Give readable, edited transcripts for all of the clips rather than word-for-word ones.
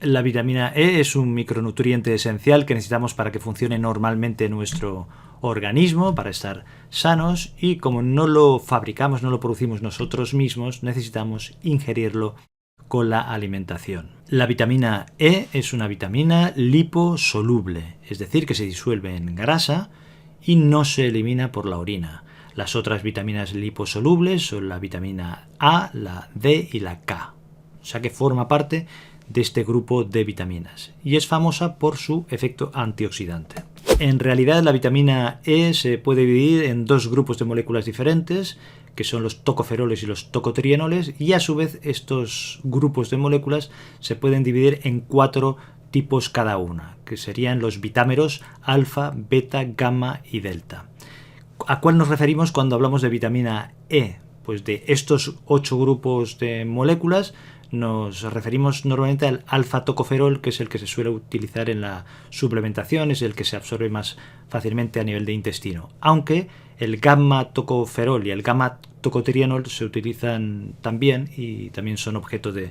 La vitamina E es un micronutriente esencial que necesitamos para que funcione normalmente nuestro organismo, para estar sanos, y como no lo fabricamos, no lo producimos nosotros mismos, necesitamos ingerirlo con la alimentación. La vitamina E es una vitamina liposoluble, es decir, que se disuelve en grasa y no se elimina por la orina. Las otras vitaminas liposolubles son la vitamina A, la D y la K. O sea que forma parte de este grupo de vitaminas y es famosa por su efecto antioxidante. En realidad la vitamina E se puede dividir en dos grupos de moléculas diferentes, que son los tocoferoles y los tocotrienoles, y a su vez estos grupos de moléculas se pueden dividir en 4 tipos cada una, que serían los vitámeros alfa, beta, gamma y delta. ¿A cuál nos referimos cuando hablamos de vitamina E? Pues de estos 8 grupos de moléculas nos referimos normalmente al alfa-tocoferol, que es el que se suele utilizar en la suplementación, es el que se absorbe más fácilmente a nivel de intestino. Aunque el gamma-tocoferol y el gamma-tocotrienol se utilizan también y también son objeto de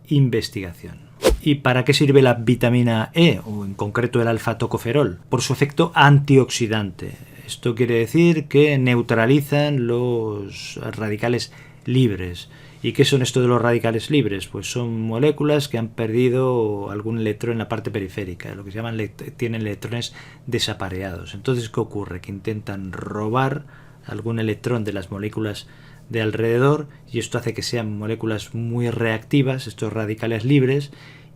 investigación. ¿Y para qué sirve la vitamina E, o en concreto el alfa-tocoferol? Por su efecto antioxidante. Esto quiere decir que neutralizan los radicales libres. ¿Y qué son esto de los radicales libres? Pues son moléculas que han perdido algún electrón en la parte periférica, lo que se llaman tienen electrones desapareados. Entonces, ¿qué ocurre? Que intentan robar algún electrón de las moléculas de alrededor y esto hace que sean moléculas muy reactivas, estos radicales libres,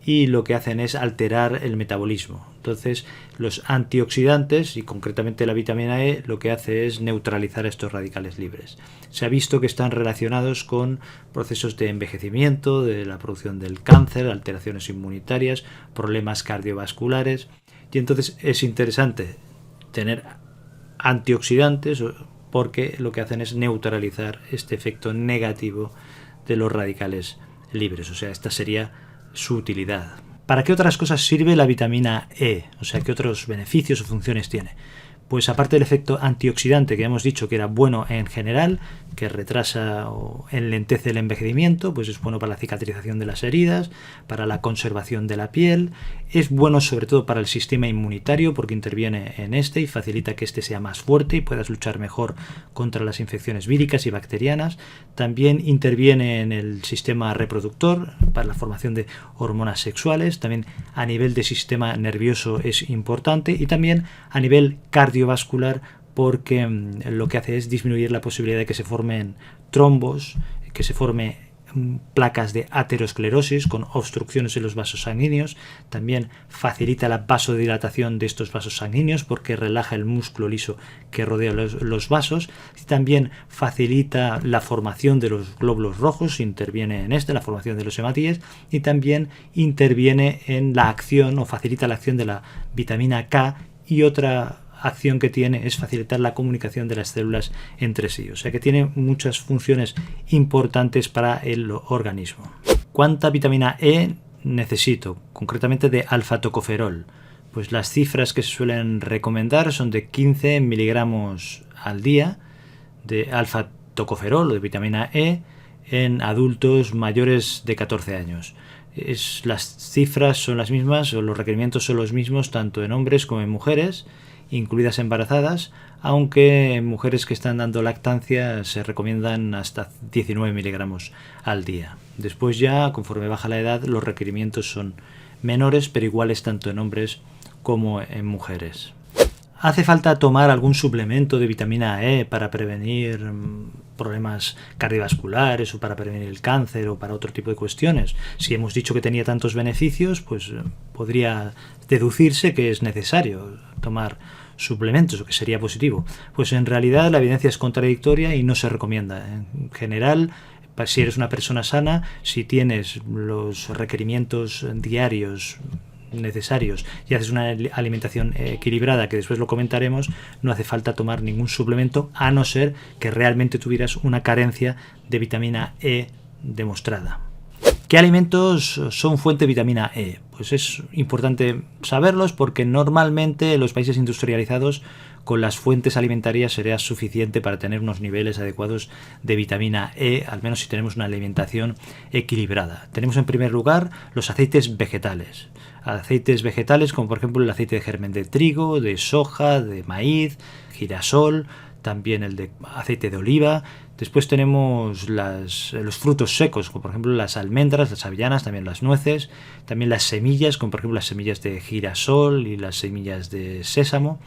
y lo que hacen es alterar el metabolismo. Entonces, los antioxidantes, y concretamente la vitamina E, lo que hace es neutralizar estos radicales libres. Se ha visto que están relacionados con procesos de envejecimiento, de la producción del cáncer, alteraciones inmunitarias, problemas cardiovasculares, y entonces es interesante tener antioxidantes porque lo que hacen es neutralizar este efecto negativo de los radicales libres. O sea, esta sería su utilidad. ¿Para qué otras cosas sirve la vitamina E? O sea, ¿qué otros beneficios o funciones tiene? Pues aparte del efecto antioxidante que hemos dicho que era bueno en general, que retrasa o enlentece el envejecimiento, pues es bueno para la cicatrización de las heridas, para la conservación de la piel, es bueno sobre todo para el sistema inmunitario porque interviene en este y facilita que este sea más fuerte y puedas luchar mejor contra las infecciones víricas y bacterianas. También interviene en el sistema reproductor para la formación de hormonas sexuales, también a nivel de sistema nervioso es importante y también a nivel cardiovascular porque lo que hace es disminuir la posibilidad de que se formen trombos, que se forme placas de aterosclerosis con obstrucciones en los vasos sanguíneos. También facilita la vasodilatación de estos vasos sanguíneos porque relaja el músculo liso que rodea los vasos. Y también facilita la formación de los glóbulos rojos, interviene en la formación de los hematíes, y también interviene en la acción o facilita la acción de la vitamina K, y otra acción que tiene es facilitar la comunicación de las células entre sí. O sea que tiene muchas funciones importantes para el organismo. ¿Cuánta vitamina E necesito? Concretamente de alfa-tocoferol. Pues las cifras que se suelen recomendar son de 15 miligramos al día de alfa-tocoferol o de vitamina E en adultos mayores de 14 años. Las cifras son las mismas, o los requerimientos son los mismos tanto en hombres como en mujeres, incluidas embarazadas, aunque en mujeres que están dando lactancia se recomiendan hasta 19 miligramos al día. Después ya, conforme baja la edad, los requerimientos son menores, pero iguales tanto en hombres como en mujeres. ¿Hace falta tomar algún suplemento de vitamina E para prevenir problemas cardiovasculares o para prevenir el cáncer o para otro tipo de cuestiones? Si hemos dicho que tenía tantos beneficios, pues podría deducirse que es necesario tomar suplementos o que sería positivo. Pues en realidad la evidencia es contradictoria y no se recomienda. En general, si eres una persona sana, si tienes los requerimientos diarios necesarios y haces una alimentación equilibrada, que después lo comentaremos, no hace falta tomar ningún suplemento a no ser que realmente tuvieras una carencia de vitamina E demostrada. ¿Qué alimentos son fuente de vitamina E? Pues es importante saberlos porque normalmente en los países industrializados con las fuentes alimentarias sería suficiente para tener unos niveles adecuados de vitamina E, al menos si tenemos una alimentación equilibrada. Tenemos en primer lugar los aceites vegetales. Aceites vegetales como por ejemplo el aceite de germen de trigo, de soja, de maíz, girasol, también el de aceite de oliva. Después tenemos los frutos secos, como por ejemplo las almendras, las avellanas, también las nueces, también las semillas, como por ejemplo las semillas de girasol y las semillas de sésamo.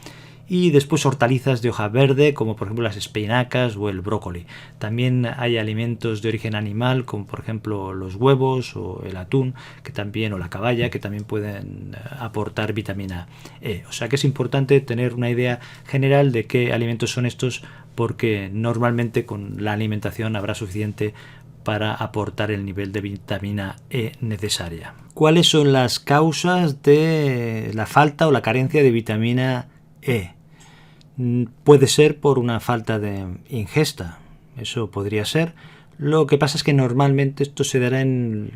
Y después hortalizas de hoja verde, como por ejemplo las espinacas o el brócoli. También hay alimentos de origen animal, como por ejemplo los huevos o el atún, o la caballa, que también pueden aportar vitamina E. O sea que es importante tener una idea general de qué alimentos son estos, porque normalmente con la alimentación habrá suficiente para aportar el nivel de vitamina E necesaria. ¿Cuáles son las causas de la falta o la carencia de vitamina E? Puede ser por una falta de ingesta, eso podría ser. Lo que pasa es que normalmente esto se dará en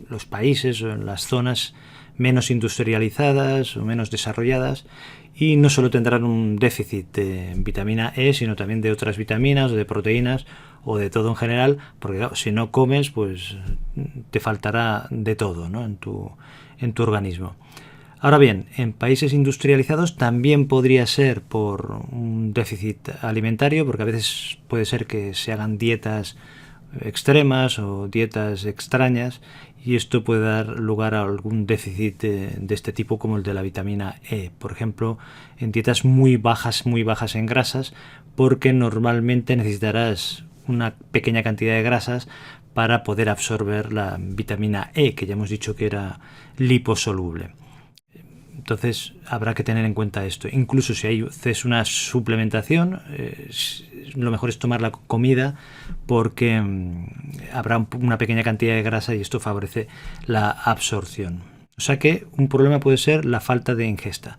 los países o en las zonas menos industrializadas o menos desarrolladas, y no solo tendrán un déficit de vitamina E, sino también de otras vitaminas o de proteínas o de todo en general, porque claro, si no comes pues te faltará de todo, ¿no? en tu organismo. Ahora bien, en países industrializados también podría ser por un déficit alimentario, porque a veces puede ser que se hagan dietas extremas o dietas extrañas, y esto puede dar lugar a algún déficit de este tipo, como el de la vitamina E. Por ejemplo, en dietas muy bajas en grasas, porque normalmente necesitarás una pequeña cantidad de grasas para poder absorber la vitamina E, que ya hemos dicho que era liposoluble. Entonces habrá que tener en cuenta esto. Incluso si haces una suplementación, lo mejor es tomar la comida, porque habrá una pequeña cantidad de grasa y esto favorece la absorción. O sea que un problema puede ser la falta de ingesta.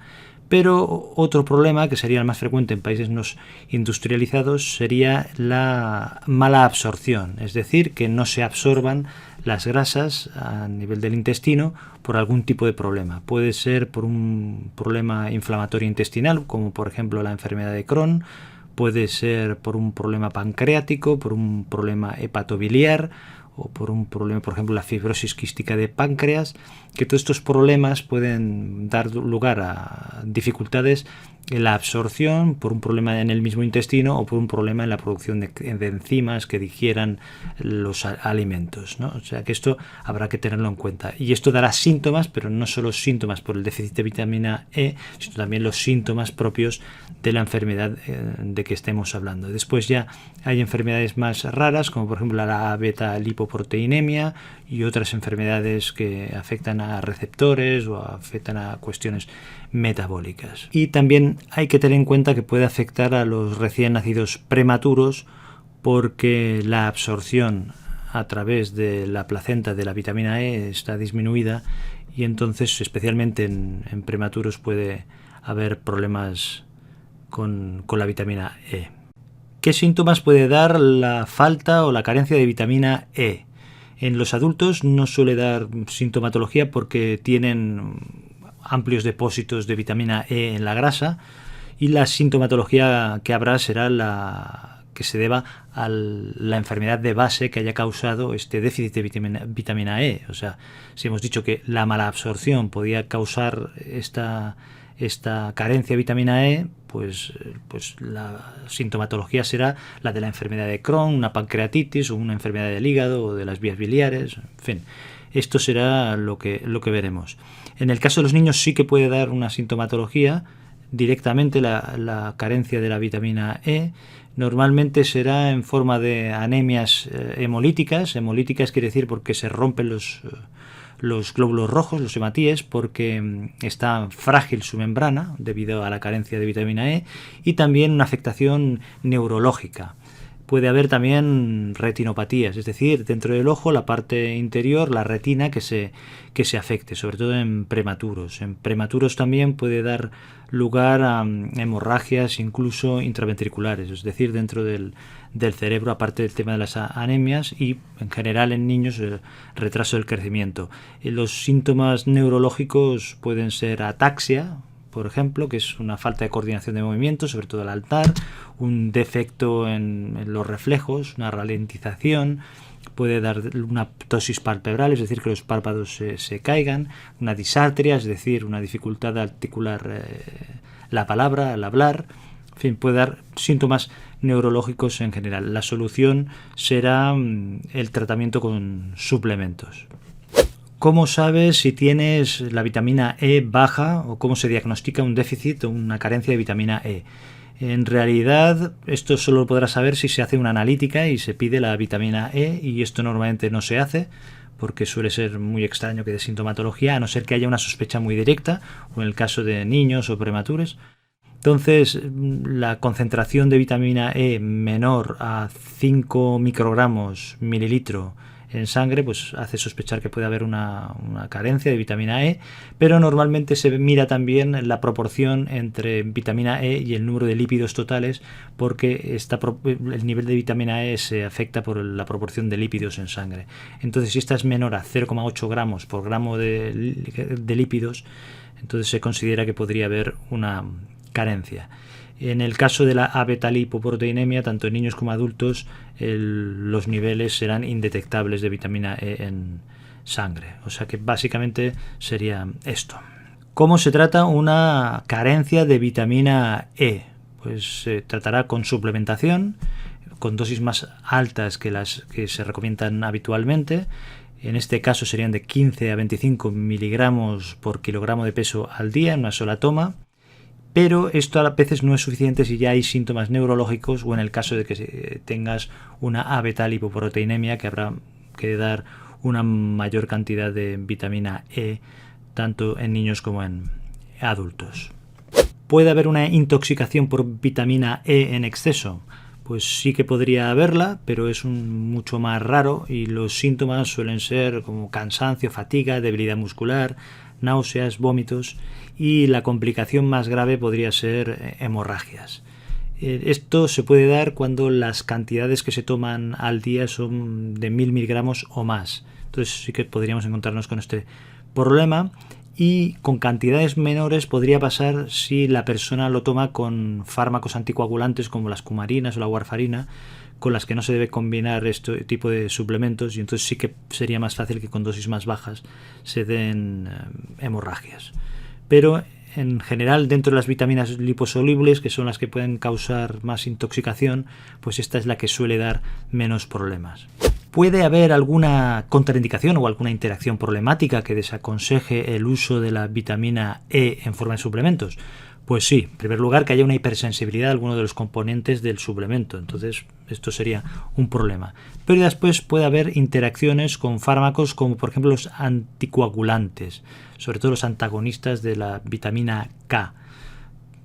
Pero otro problema, que sería el más frecuente en países no industrializados, sería la mala absorción, es decir, que no se absorban las grasas a nivel del intestino por algún tipo de problema. Puede ser por un problema inflamatorio intestinal, como por ejemplo la enfermedad de Crohn, puede ser por un problema pancreático, por un problema hepatobiliar, o por un problema, por ejemplo, la fibrosis quística de páncreas, que todos estos problemas pueden dar lugar a dificultades en la absorción por un problema en el mismo intestino o por un problema en la producción de enzimas que digieran los alimentos, ¿no? O sea que esto habrá que tenerlo en cuenta. Y esto dará síntomas, pero no solo síntomas por el déficit de vitamina E, sino también los síntomas propios de la enfermedad de que estemos hablando. Después ya hay enfermedades más raras, como por ejemplo la beta-lipoproteinemia y otras enfermedades que afectan a receptores o afectan a cuestiones metabólicas. Y también hay que tener en cuenta que puede afectar a los recién nacidos prematuros, porque la absorción a través de la placenta de la vitamina E está disminuida, y entonces especialmente en prematuros puede haber problemas con la vitamina E. ¿Qué síntomas puede dar la falta o la carencia de vitamina E? En los adultos no suele dar sintomatología porque tienen amplios depósitos de vitamina E en la grasa, y la sintomatología que habrá será la que se deba a la enfermedad de base que haya causado este déficit de vitamina E. O sea, si hemos dicho que la mala absorción podía causar esta carencia de vitamina E, pues la sintomatología será la de la enfermedad de Crohn, una pancreatitis o una enfermedad del hígado o de las vías biliares, en fin. Esto será lo que veremos. En el caso de los niños sí que puede dar una sintomatología directamente la carencia de la vitamina E. Normalmente será en forma de anemias hemolíticas. Hemolíticas quiere decir porque se rompen los glóbulos rojos, los hematíes, porque está frágil su membrana debido a la carencia de vitamina E, y también una afectación neurológica. puede haber también retinopatías, es decir, dentro del ojo, la parte interior, la retina que se afecte, sobre todo en prematuros. En prematuros también puede dar lugar a hemorragias incluso intraventriculares, es decir, dentro del cerebro, aparte del tema de las anemias, y en general en niños el retraso del crecimiento. Los síntomas neurológicos pueden ser ataxia, por ejemplo, que es una falta de coordinación de movimientos, sobre todo al saltar, un defecto en los reflejos, una ralentización, puede dar una ptosis palpebral, es decir, que los párpados se caigan, una disartria, es decir, una dificultad de articular la palabra, al hablar. En fin, puede dar síntomas neurológicos en general. La solución será el tratamiento con suplementos. ¿Cómo sabes si tienes la vitamina E baja o cómo se diagnostica un déficit o una carencia de vitamina E? En realidad, esto solo lo podrás saber si se hace una analítica y se pide la vitamina E, y esto normalmente no se hace porque suele ser muy extraño que dé sintomatología, a no ser que haya una sospecha muy directa, o en el caso de niños o prematuros. Entonces, la concentración de vitamina E menor a 5 microgramos mililitro en sangre pues hace sospechar que puede haber una carencia de vitamina E, pero normalmente se mira también la proporción entre vitamina E y el número de lípidos totales, porque el nivel de vitamina E se afecta por la proporción de lípidos en sangre. Entonces, si esta es menor a 0,8 gramos por gramo de lípidos, entonces se considera que podría haber una carencia. En el caso de la abetalipoproteinemia, tanto en niños como adultos, los niveles serán indetectables de vitamina E en sangre. O sea que básicamente sería esto. ¿Cómo se trata una carencia de vitamina E? Pues se tratará con suplementación, con dosis más altas que las que se recomiendan habitualmente. En este caso serían de 15 a 25 miligramos por kilogramo de peso al día en una sola toma. Pero esto a veces no es suficiente si ya hay síntomas neurológicos, o en el caso de que tengas una abetalipoproteinemia, que habrá que dar una mayor cantidad de vitamina E tanto en niños como en adultos. ¿Puede haber una intoxicación por vitamina E en exceso? Pues sí que podría haberla, pero es mucho más raro, y los síntomas suelen ser como cansancio, fatiga, debilidad muscular, náuseas, vómitos, y la complicación más grave podría ser hemorragias. Esto se puede dar cuando las cantidades que se toman al día son de 1000 miligramos o más. Entonces sí que podríamos encontrarnos con este problema, y con cantidades menores podría pasar si la persona lo toma con fármacos anticoagulantes como las cumarinas o la warfarina, con las que no se debe combinar este tipo de suplementos, y entonces sí que sería más fácil que con dosis más bajas se den hemorragias. Pero en general, dentro de las vitaminas liposolubles, que son las que pueden causar más intoxicación, pues esta es la que suele dar menos problemas. ¿Puede haber alguna contraindicación o alguna interacción problemática que desaconseje el uso de la vitamina E en forma de suplementos? Pues sí, en primer lugar, que haya una hipersensibilidad a alguno de los componentes del suplemento. Entonces, esto sería un problema. Pero después puede haber interacciones con fármacos como, por ejemplo, los anticoagulantes, sobre todo los antagonistas de la vitamina K.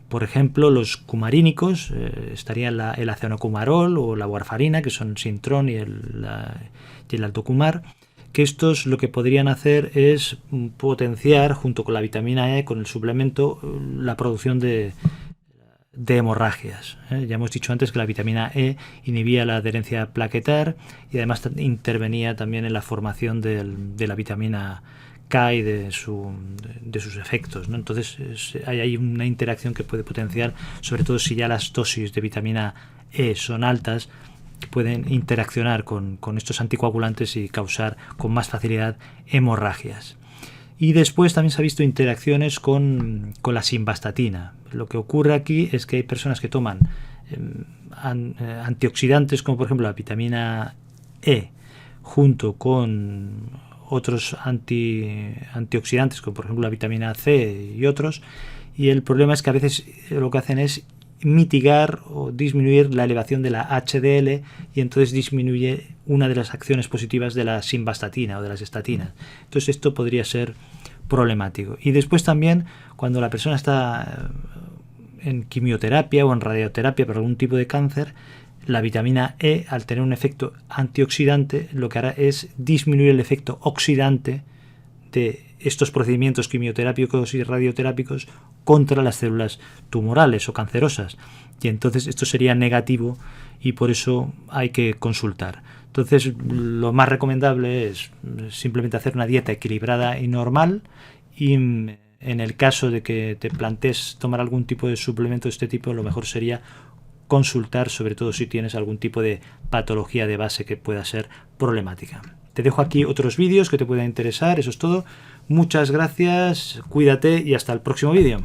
Por ejemplo, los cumarínicos, estarían el acenocumarol o la warfarina, que son Sintron y el Altocumar, que estos lo que podrían hacer es potenciar, junto con la vitamina E, con el suplemento, la producción de hemorragias. Ya hemos dicho antes que la vitamina E inhibía la adherencia plaquetar y además intervenía también en la formación de la vitamina K y de sus efectos, ¿no? Entonces hay una interacción que puede potenciar, sobre todo si ya las dosis de vitamina E son altas, pueden interaccionar con estos anticoagulantes y causar con más facilidad hemorragias. Y después también se ha visto interacciones con la simvastatina. Lo que ocurre aquí es que hay personas que toman antioxidantes, como por ejemplo la vitamina E, junto con otros antioxidantes, como por ejemplo la vitamina C y otros, y el problema es que a veces lo que hacen es mitigar o disminuir la elevación de la HDL, y entonces disminuye una de las acciones positivas de la simvastatina o de las estatinas. Entonces esto podría ser problemático. Y después también, cuando la persona está en quimioterapia o en radioterapia por algún tipo de cáncer, La vitamina E, al tener un efecto antioxidante, lo que hará es disminuir el efecto oxidante de estos procedimientos quimioterápicos y radioterápicos contra las células tumorales o cancerosas. Y entonces esto sería negativo y por eso hay que consultar. Entonces lo más recomendable es simplemente hacer una dieta equilibrada y normal, y en el caso de que te plantees tomar algún tipo de suplemento de este tipo, lo mejor sería consultar, sobre todo si tienes algún tipo de patología de base que pueda ser problemática. Te dejo aquí otros vídeos que te puedan interesar. Eso es todo. Muchas gracias, cuídate y hasta el próximo vídeo.